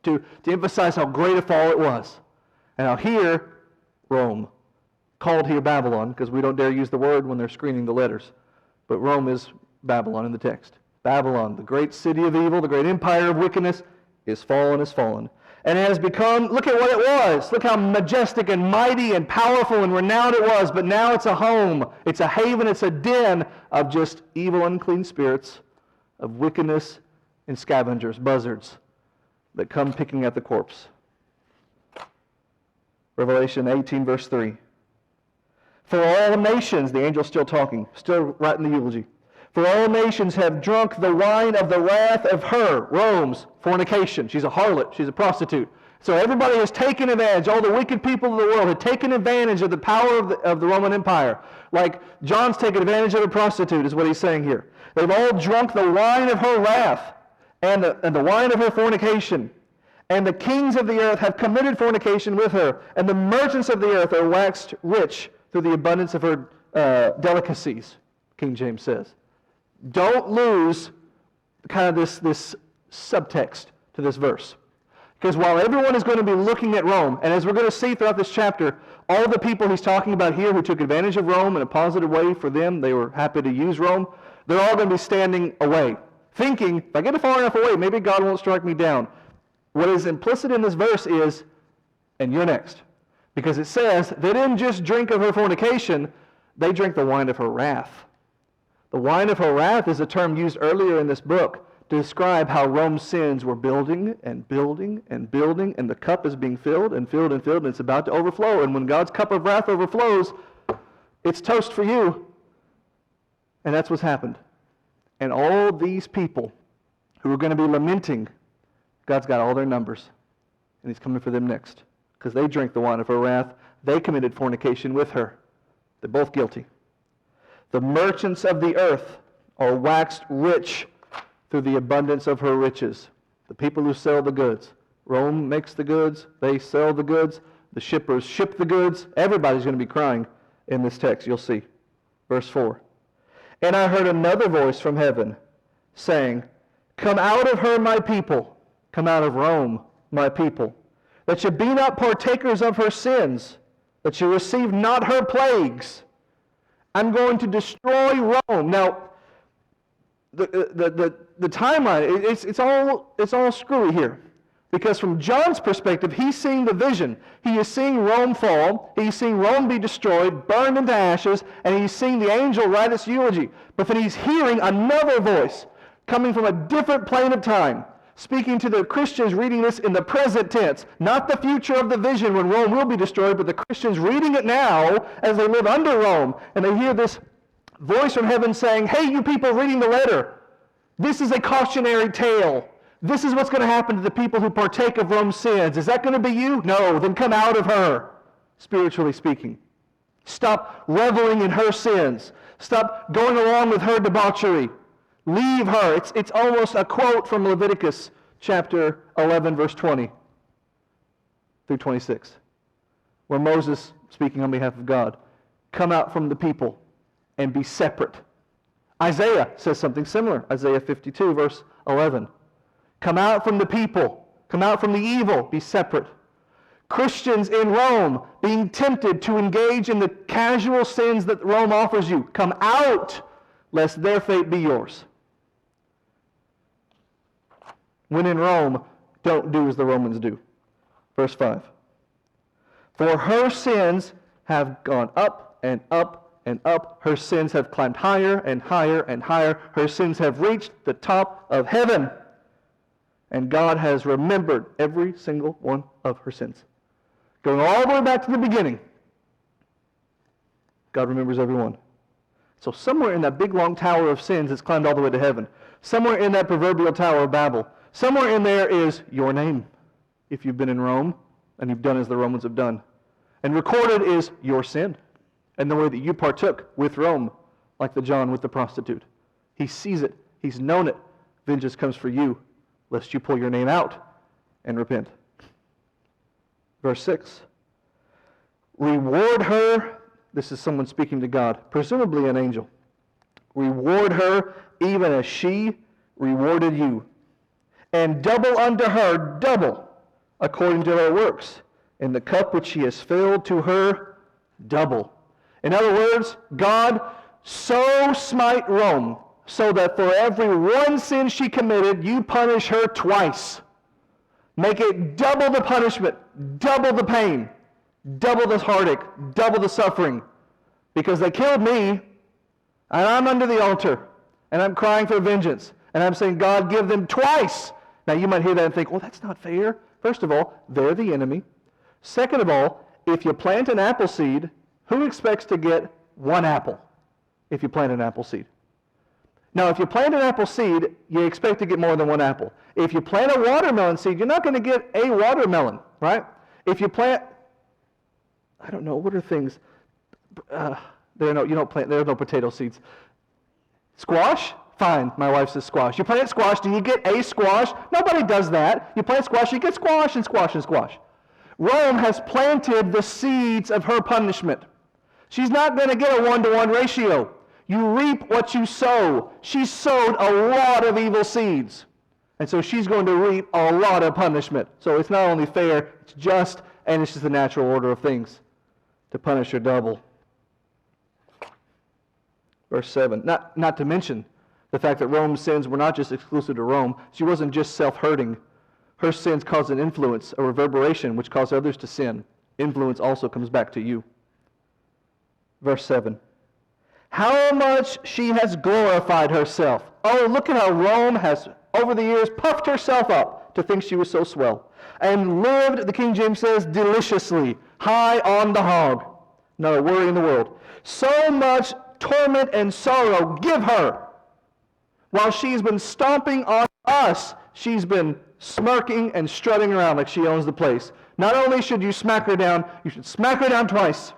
to emphasize how great a fall it was. And now here, Rome, called here Babylon, because we don't dare use the word when they're screening the letters. But Rome is Babylon in the text. Babylon, the great city of evil, the great empire of wickedness, is fallen. And it has become, look at what it was. Look how majestic and mighty and powerful and renowned it was. But now it's a home. It's a haven. It's a den of just evil, unclean spirits, of wickedness and scavengers, buzzards, that come picking at the corpse. Revelation 18, verse 3. For all nations, the angel's still talking, still writing the eulogy. For all nations have drunk the wine of the wrath of her, Rome's, fornication. She's a harlot. She's a prostitute. So everybody has taken advantage. All the wicked people of the world have taken advantage of the power of the Roman Empire. Like John's taken advantage of a prostitute, is what he's saying here. They've all drunk the wine of her wrath and the wine of her fornication. And the kings of the earth have committed fornication with her. And the merchants of the earth are waxed rich through the abundance of her delicacies, King James says. Don't lose kind of this subtext to this verse. Because while everyone is going to be looking at Rome, and as we're going to see throughout this chapter, all the people he's talking about here who took advantage of Rome in a positive way for them, they were happy to use Rome, they're all going to be standing away, thinking, if I get far enough away, maybe God won't strike me down. What is implicit in this verse is, and you're next. Because it says, they didn't just drink of her fornication, they drank the wine of her wrath. The wine of her wrath is a term used earlier in this book to describe how Rome's sins were building, and the cup is being filled, and it's about to overflow. And when God's cup of wrath overflows, it's toast for you. And that's what's happened. And all these people who are going to be lamenting, God's got all their numbers, and he's coming for them next. Because they drank the wine of her wrath. They committed fornication with her. They're both guilty. The merchants of the earth are waxed rich through the abundance of her riches. The people who sell the goods. Rome makes the goods. They sell the goods. The shippers ship the goods. Everybody's going to be crying in this text. You'll see. Verse 4. And I heard another voice from heaven saying, Come out of her, my people. Come out of Rome, my people. That you be not partakers of her sins. That you receive not her plagues. I'm going to destroy Rome. Now, the timeline, it's all screwy here. Because from John's perspective, he's seeing the vision. He is seeing Rome fall. He's seeing Rome be destroyed, burned into ashes, and he's seeing the angel write its eulogy. But then he's hearing another voice coming from a different plane of time, speaking to the Christians reading this in the present tense, not the future of the vision when Rome will be destroyed, but the Christians reading it now as they live under Rome. And they hear this voice from heaven saying, Hey, you people reading the letter, this is a cautionary tale. This is what's going to happen to the people who partake of Rome's sins. Is that going to be you? No, then come out of her, spiritually speaking. Stop reveling in her sins. Stop going along with her debauchery. Leave her. It's almost a quote from Leviticus chapter 11, verse 20 through 26, where Moses, speaking on behalf of God, come out from the people and be separate. Isaiah says something similar. Isaiah 52, verse 11. Come out from the people. Come out from the evil. Be separate. Christians in Rome being tempted to engage in the casual sins that Rome offers you. Come out, lest their fate be yours. When in Rome, don't do as the Romans do. Verse 5. For her sins have gone up and and up. Her sins have climbed higher and higher and higher. Her sins have reached the top of heaven. And God has remembered every single one of her sins. Going all the way back to the beginning, God remembers every one. So somewhere in that big long tower of sins it's climbed all the way to heaven. Somewhere in that proverbial Tower of Babel, somewhere in there is your name, if you've been in Rome and you've done as the Romans have done. And recorded is your sin and the way that you partook with Rome, like the John with the prostitute. He sees it. He's known it. Vengeance comes for you, lest you pull your name out and repent. Verse 6. Reward her. This is someone speaking to God, presumably an angel. Reward her even as she rewarded you. And double unto her, double, according to her works. And the cup which she has filled to her, double. In other words, God, so smite Rome, so that for every one sin she committed, you punish her twice. Make it double the punishment, double the pain, double the heartache, double the suffering. Because they killed me, and I'm under the altar, and I'm crying for vengeance. And I'm saying, God, give them twice. Now you might hear that and think, well, that's not fair. First of all, they're the enemy. Second of all, if you plant an apple seed, who expects to get one apple if you plant an apple seed? Now, if you plant an apple seed, you expect to get more than one apple. If you plant a watermelon seed, you're not going to get a watermelon, right? If you plant, I don't know, what are things? There are no potato seeds. Squash? Fine, my wife says squash. You plant squash, do you get a squash? Nobody does that. You plant squash, you get squash and squash and squash. Rome has planted the seeds of her punishment. She's not going to get a 1-to-1 ratio. You reap what you sow. She sowed a lot of evil seeds. And so she's going to reap a lot of punishment. So it's not only fair, it's just, and it's just the natural order of things to punish her double. Verse 7. Not to mention the fact that Rome's sins were not just exclusive to Rome. She wasn't just self-hurting. Her sins caused an influence, a reverberation, which caused others to sin. Influence also comes back to you. Verse 7. How much she has glorified herself. Oh, look at how Rome has, over the years, puffed herself up to think she was so swell. And lived, the King James says, deliciously, high on the hog. Not a worry in the world. So much torment and sorrow give her. While she's been stomping on us, she's been smirking and strutting around like she owns the place. Not only should you smack her down, you should smack her down twice.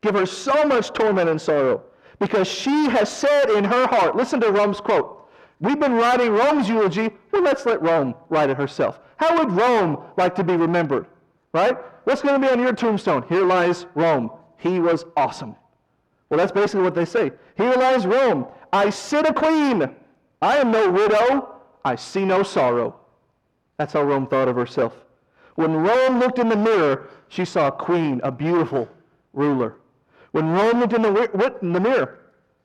Give her so much torment and sorrow. Because she has said in her heart, listen to Rome's quote, we've been writing Rome's eulogy, well, let's let Rome write it herself. How would Rome like to be remembered? Right? What's going to be on your tombstone? Here lies Rome. He was awesome. Well, that's basically what they say. Here lies Rome. I sit a queen. I am no widow. I see no sorrow. That's how Rome thought of herself. When Rome looked in the mirror, she saw a queen, a beautiful ruler. When Rome looked in the mirror,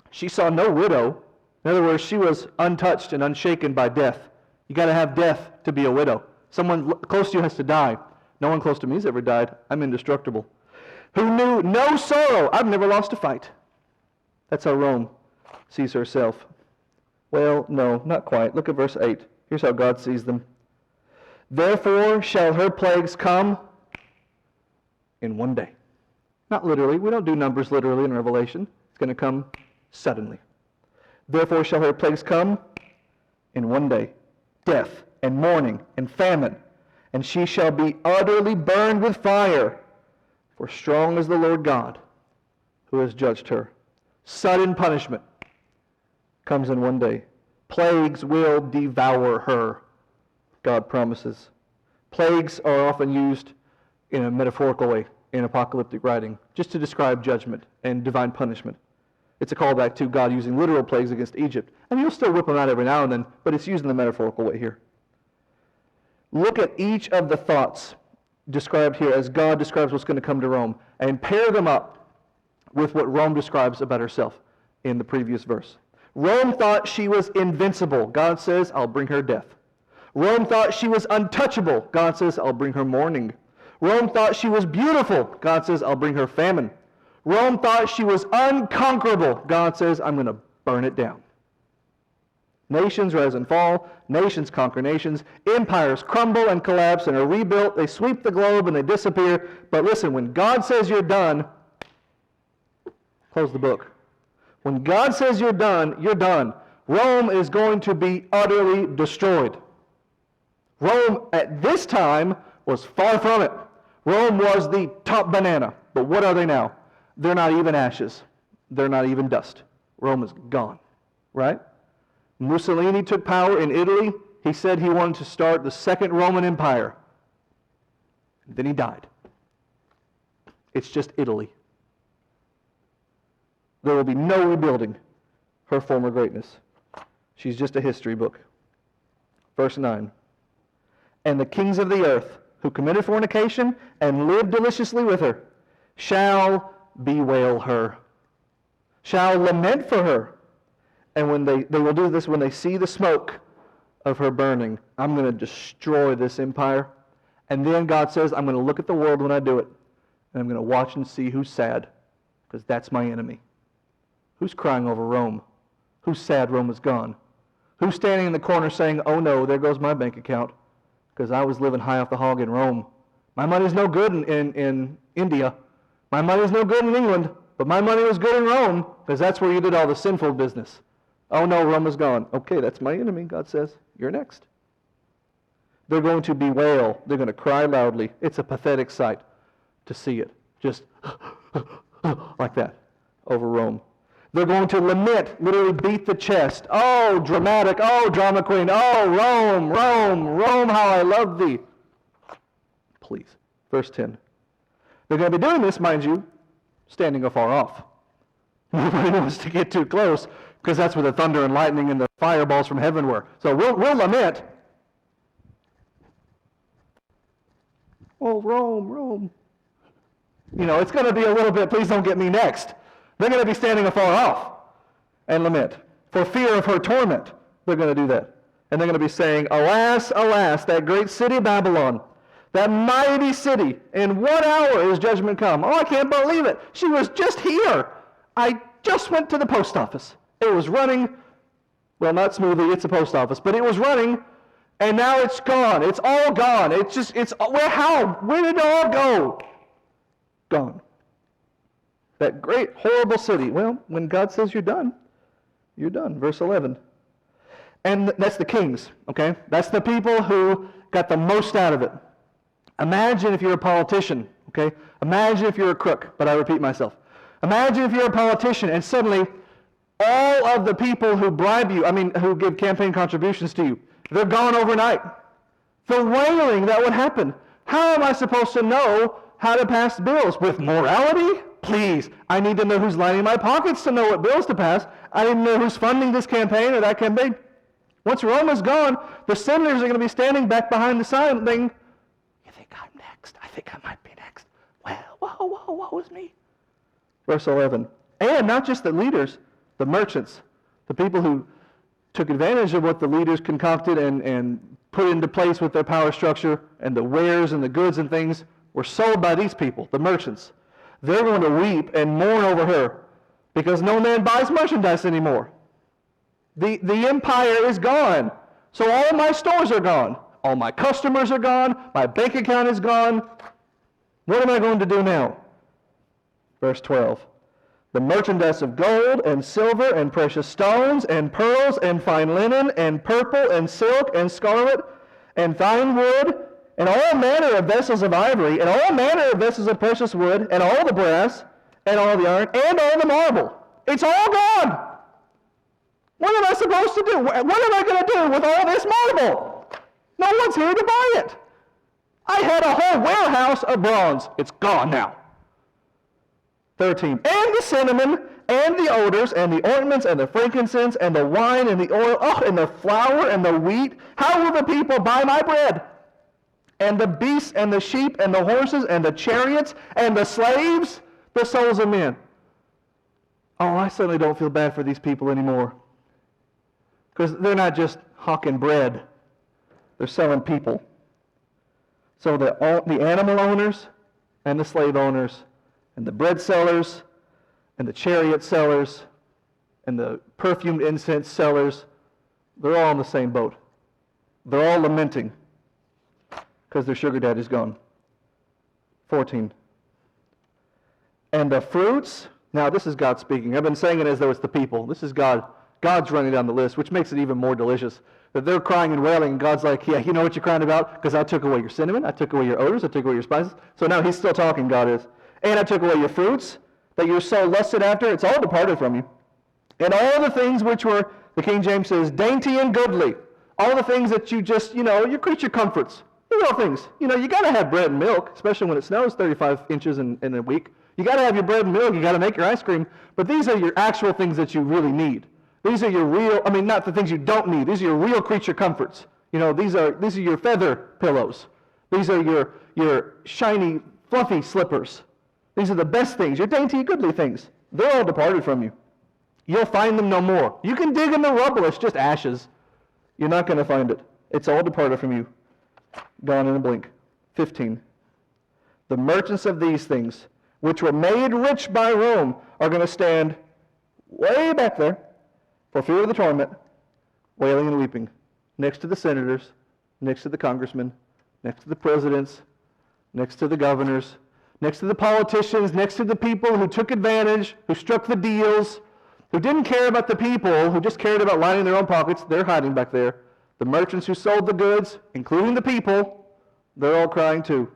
she saw no widow. In other words, she was untouched and unshaken by death. You got to have death to be a widow. Someone close to you has to die. No one close to me has ever died. I'm indestructible. Who knew no sorrow. I've never lost a fight. That's how Rome sees herself. Well, no, not quite. Look at verse 8. Here's how God sees them. Therefore shall her plagues come in one day. Not literally. We don't do numbers literally in Revelation. It's going to come suddenly. Therefore shall her plagues come in one day. Death and mourning and famine. And she shall be utterly burned with fire. For strong is the Lord God who has judged her. Sudden punishment comes in one day. Plagues will devour her, God promises. Plagues are often used in a metaphorical way in apocalyptic writing, just to describe judgment and divine punishment. It's a callback to God using literal plagues against Egypt. And he'll still whip them out every now and then, but it's used in the metaphorical way here. Look at each of the thoughts described here as God describes what's going to come to Rome, and pair them up with what Rome describes about herself in the previous verse. Rome thought she was invincible. God says, I'll bring her death. Rome thought she was untouchable. God says, I'll bring her mourning. Rome thought she was beautiful. God says, I'll bring her famine. Rome thought she was unconquerable. God says, I'm going to burn it down. Nations rise and fall. Nations conquer nations. Empires crumble and collapse and are rebuilt. They sweep the globe and they disappear. But listen, when God says you're done, close the book. When God says you're done, you're done. Rome is going to be utterly destroyed. Rome at this time was far from it. Rome was the top banana. But what are they now? They're not even ashes. They're not even dust. Rome is gone. Right? Mussolini took power in Italy. He said he wanted to start the Second Roman Empire. Then he died. It's just Italy. There will be no rebuilding her former greatness. She's just a history book. Verse 9. And the kings of the earth, who committed fornication and lived deliciously with her, shall bewail her, shall lament for her. And when they will do this when they see the smoke of her burning. I'm going to destroy this empire. And then God says, I'm going to look at the world when I do it. And I'm going to watch and see who's sad, because that's my enemy. Who's crying over Rome? Who's sad Rome is gone? Who's standing in the corner saying, oh no, there goes my bank account, because I was living high off the hog in Rome. My money's no good in India. My money's no good in England, but my money was good in Rome, because that's where you did all the sinful business. Oh no, Rome is gone. Okay, that's my enemy, God says. You're next. They're going to bewail. They're going to cry loudly. It's a pathetic sight to see it. Just like that over Rome. They're going to lament, literally beat the chest. Oh, dramatic. Oh, drama queen. Oh, Rome, Rome, Rome, how I love thee. Please. Verse 10. They're going to be doing this, mind you, standing afar off. Nobody wants to get too close, because that's where the thunder and lightning and the fireballs from heaven were. So we'll lament. Oh, Rome, Rome. You know, it's going to be a little bit, please don't get me next. They're going to be standing afar off and lament. For fear of her torment, they're going to do that. And they're going to be saying, alas, alas, that great city Babylon, that mighty city, in what hour is judgment come? Oh, I can't believe it. She was just here. I just went to the post office. It was running, well, not smoothly, it's a post office, but it was running, and now it's gone. It's all gone. It's how? Where did it all go? Gone. That great, horrible city. Well, when God says you're done, you're done. Verse 11. And that's the kings, okay? That's the people who got the most out of it. Imagine if you're a politician, okay? Imagine if you're a crook, but I repeat myself. Imagine if you're a politician and suddenly all of the people who bribe you, who give campaign contributions to you, they're gone overnight. The wailing that would happen. How am I supposed to know how to pass bills? With morality? Please, I need to know who's lining my pockets to know what bills to pass. I need to know who's funding this campaign or that campaign. Once Rome is gone, the senators are going to be standing back behind the sign thinking, you think I'm next? I think I might be next. Well, whoa, woe is me. Verse 11. And not just the leaders, the merchants, the people who took advantage of what the leaders concocted and put into place with their power structure, and the wares and the goods and things were sold by these people, the merchants. They're going to weep and mourn over her because no man buys merchandise anymore. The empire is gone. So all of my stores are gone. All my customers are gone. My bank account is gone. What am I going to do now? Verse 12. The merchandise of gold and silver and precious stones and pearls and fine linen and purple and silk and scarlet and fine wood and all manner of vessels of ivory and all manner of vessels of precious wood and all the brass and all the iron and all the marble. It's all gone. What am I supposed to do? What am I going to do with all this marble? No one's here to buy it. I had a whole warehouse of bronze. It's gone now. 13. And the cinnamon, and the odors, and the ointments, and the frankincense, and the wine, and the oil, and the flour, and the wheat. How will the people buy my bread? And the beasts, and the sheep, and the horses, and the chariots, and the slaves, the souls of men. Oh, I certainly don't feel bad for these people anymore. Because they're not just hawking bread. They're selling people. So the animal owners, and the slave owners, and the bread sellers, and the chariot sellers and the perfumed incense sellers, they're all in the same boat. They're all lamenting because their sugar daddy's gone. 14. And the fruits, now this is God speaking. I've been saying it as though it's the people. This is God. God's running down the list, which makes it even more delicious. That they're crying and wailing, and God's like, yeah, you know what you're crying about? Because I took away your cinnamon, I took away your odors, I took away your spices. So now he's still talking, God is. And I took away your fruits that your soul lusted after. It's all departed from you. And all the things which were, the King James says, dainty and goodly. All the things that you just, your creature comforts. Little things. You got to have bread and milk, especially when it snows 35 inches in a week. You got to have your bread and milk. You got to make your ice cream. But these are your actual things that you really need. These are your real, not the things you don't need. These are your real creature comforts. These are your feather pillows. These are your shiny, fluffy slippers. These are the best things, your dainty, goodly things. They're all departed from you. You'll find them no more. You can dig in the rubble. It's just ashes. You're not going to find it. It's all departed from you. Gone in a blink. 15. The merchants of these things, which were made rich by Rome, are going to stand way back there for fear of the torment, wailing and weeping, next to the senators, next to the congressmen, next to the presidents, next to the governors, next to the politicians, next to the people who took advantage, who struck the deals, who didn't care about the people, who just cared about lining their own pockets. They're hiding back there. The merchants who sold the goods, including the people, they're all crying too.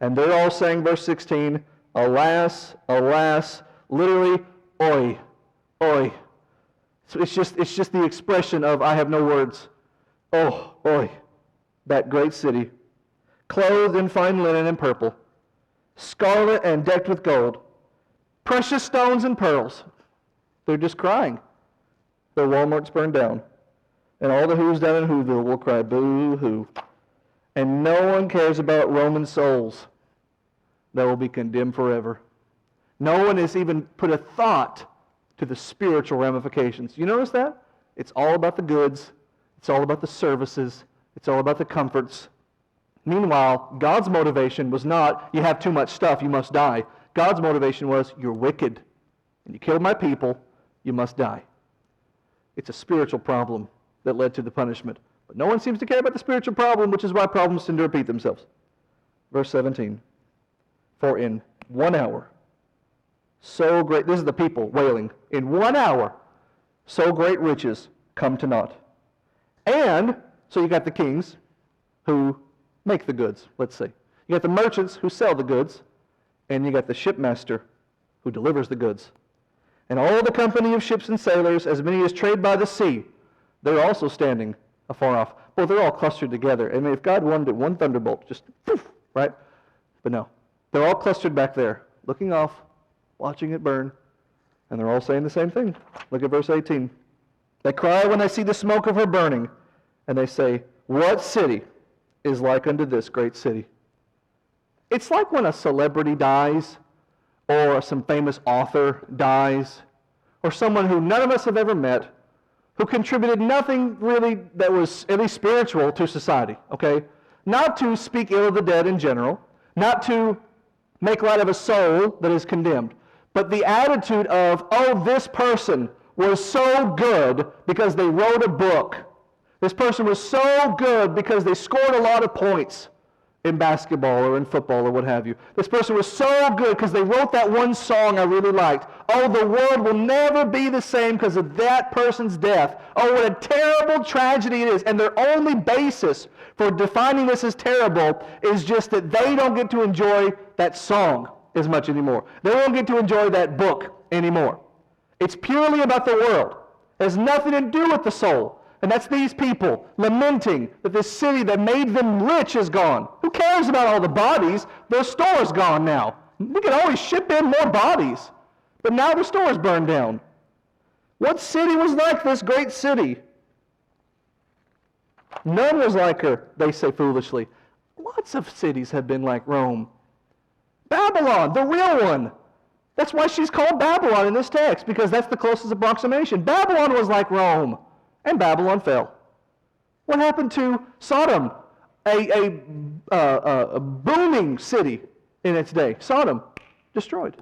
And they're all saying, verse 16, alas, alas, literally, oi, oi. So it's just the expression of, I have no words. Oh, oi, that great city, clothed in fine linen and purple, scarlet and decked with gold, precious stones and pearls. They're just crying. Their Walmart's burned down. And all the who's down in Whoville will cry, boo-hoo. And no one cares about Roman souls that will be condemned forever. No one has even put a thought to the spiritual ramifications. You notice that? It's all about the goods. It's all about the services. It's all about the comforts. Meanwhile, God's motivation was not, you have too much stuff, you must die. God's motivation was, you're wicked, and you killed my people, you must die. It's a spiritual problem that led to the punishment. But no one seems to care about the spiritual problem, which is why problems tend to repeat themselves. Verse 17. For in 1 hour, so great, this is the people wailing, in 1 hour, so great riches come to naught. And, so you got the kings who make the goods, let's say. You got the merchants who sell the goods, and you got the shipmaster who delivers the goods. And all the company of ships and sailors, as many as trade by the sea, they're also standing afar off. Well, they're all clustered together. I mean, if God wanted it, one thunderbolt, just poof, right? But no. They're all clustered back there, looking off, watching it burn, and they're all saying the same thing. Look at verse 18. They cry when they see the smoke of her burning, and they say, what city is like unto this great city? It's like when a celebrity dies, or some famous author dies, or someone who none of us have ever met, who contributed nothing really that was at least spiritual to society, okay? Not to speak ill of the dead in general, not to make light of a soul that is condemned, but the attitude of, oh, this person was so good because they wrote a book. This person was so good because they scored a lot of points in basketball or in football or what have you. This person was so good because they wrote that one song I really liked. Oh, the world will never be the same because of that person's death. Oh, what a terrible tragedy it is. And their only basis for defining this as terrible is just that they don't get to enjoy that song as much anymore. They don't get to enjoy that book anymore. It's purely about the world. It has nothing to do with the soul. And that's these people lamenting that this city that made them rich is gone. Who cares about all the bodies? Their store's gone now. We can always ship in more bodies. But now the store's burned down. What city was like this great city? None was like her, they say foolishly. Lots of cities have been like Rome. Babylon, the real one. That's why she's called Babylon in this text, because that's the closest approximation. Babylon was like Rome. And Babylon fell. What happened to Sodom? A booming city in its day. Sodom, destroyed.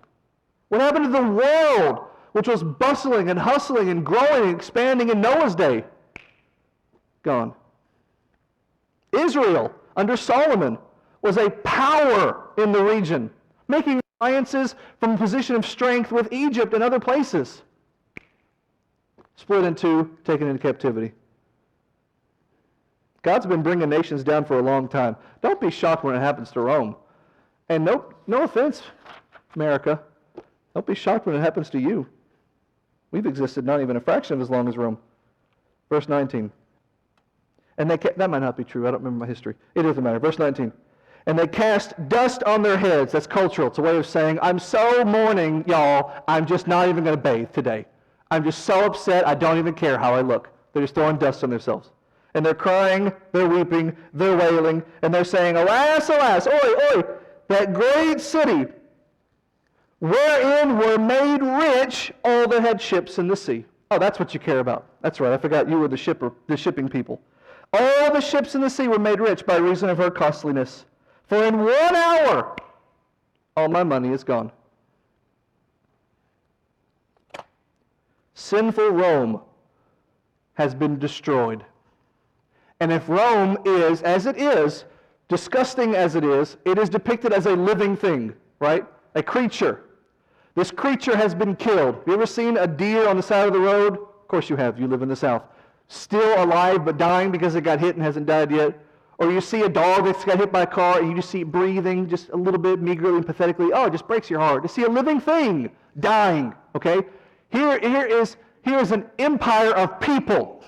What happened to the world, which was bustling and hustling and growing and expanding in Noah's day? Gone. Israel, under Solomon, was a power in the region, making alliances from a position of strength with Egypt and other places. Split in two, taken into captivity. God's been bringing nations down for a long time. Don't be shocked when it happens to Rome. And no offense, America. Don't be shocked when it happens to you. We've existed not even a fraction of as long as Rome. Verse 19. And that might not be true. I don't remember my history. It doesn't matter. Verse 19. And they cast dust on their heads. That's cultural. It's a way of saying, I'm so mourning, y'all, I'm just not even going to bathe today. I'm just so upset, I don't even care how I look. They're just throwing dust on themselves. And they're crying, they're weeping, they're wailing, and they're saying, alas, alas, oi, oi, that great city, wherein were made rich all that had ships in the sea. Oh, that's what you care about. That's right, I forgot you were the shipping people. All the ships in the sea were made rich by reason of her costliness. For in 1 hour, all my money is gone. Sinful Rome has been destroyed. And if Rome is, as it is, disgusting as it is depicted as a living thing, right? A creature. This creature has been killed. Have you ever seen a deer on the side of the road? Of course you have. You live in the South. Still alive but dying because it got hit and hasn't died yet. Or you see a dog that's got hit by a car and you just see it breathing just a little bit meagerly and pathetically. Oh, it just breaks your heart to see a living thing dying, okay? Here is an empire of people.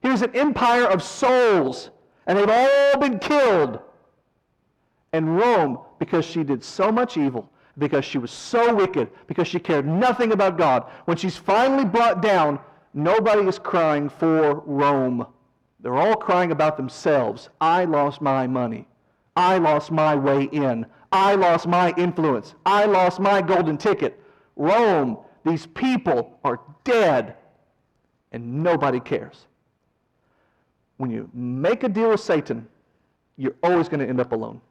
Here's an empire of souls, and they've all been killed. And Rome, because she did so much evil, because she was so wicked, because she cared nothing about God, when she's finally brought down, nobody is crying for Rome. They're all crying about themselves. I lost my money. I lost my way in. I lost my influence. I lost my golden ticket. Rome, these people are dead, and nobody cares. When you make a deal with Satan, you're always going to end up alone.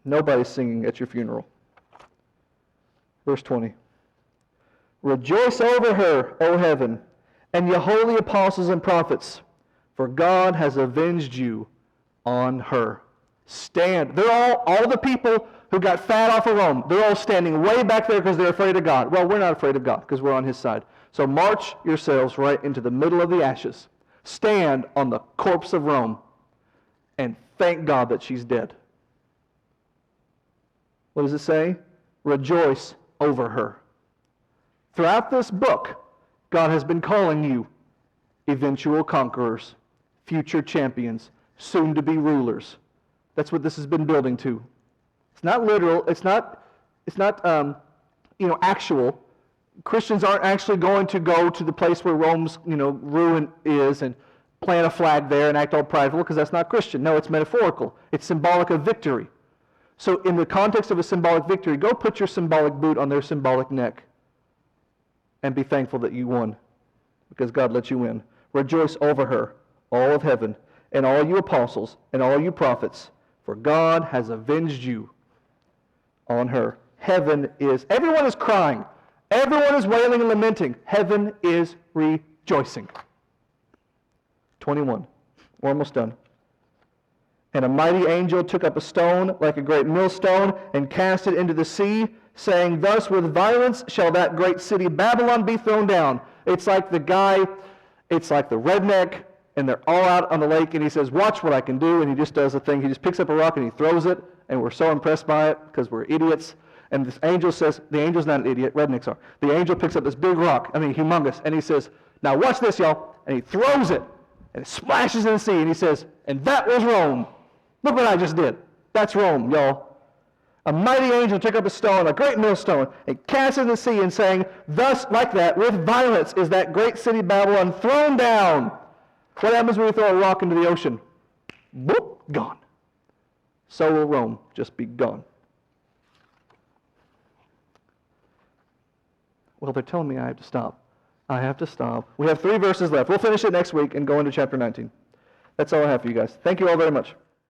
Nobody's singing at your funeral. Verse 20. Rejoice over her, O heaven, and ye holy apostles and prophets, for God has avenged you on her. Stand. They're all the people who got fat off of Rome. They're all standing way back there because they're afraid of God. Well, we're not afraid of God because we're on His side. So march yourselves right into the middle of the ashes. Stand on the corpse of Rome and thank God that she's dead. What does it say? Rejoice over her. Throughout this book, God has been calling you eventual conquerors, future champions, soon-to-be rulers. That's what this has been building to. It's not literal. It's not actual. Christians aren't actually going to go to the place where Rome's, ruin is and plant a flag there and act all prideful, because that's not Christian. No, it's metaphorical. It's symbolic of victory. So in the context of a symbolic victory, go put your symbolic boot on their symbolic neck and be thankful that you won, because God let you win. Rejoice over her, all of heaven, and all you apostles, and all you prophets, for God has avenged you on her. Heaven is, everyone is crying. Everyone is wailing and lamenting. Heaven is rejoicing. 21. We're almost done. And a mighty angel took up a stone like a great millstone and cast it into the sea, saying, thus with violence shall that great city Babylon be thrown down. It's like the redneck, and they're all out on the lake, and he says, watch what I can do, and he just does a thing. He just picks up a rock and he throws it, and we're so impressed by it because we're idiots. And this angel says, the angel's not an idiot, rednecks are. The angel picks up this big rock, humongous, and he says, now watch this, y'all. And he throws it, and it splashes in the sea, and he says, and that was Rome. Look what I just did. That's Rome, y'all. A mighty angel took up a stone, a great millstone, and cast it in the sea, and saying, thus, like that, with violence is that great city Babylon thrown down. What happens when we throw a rock into the ocean? Boop, gone. So will Rome just be gone. Well, they're telling me I have to stop. I have to stop. We have 3 verses left. We'll finish it next week and go into chapter 19. That's all I have for you guys. Thank you all very much.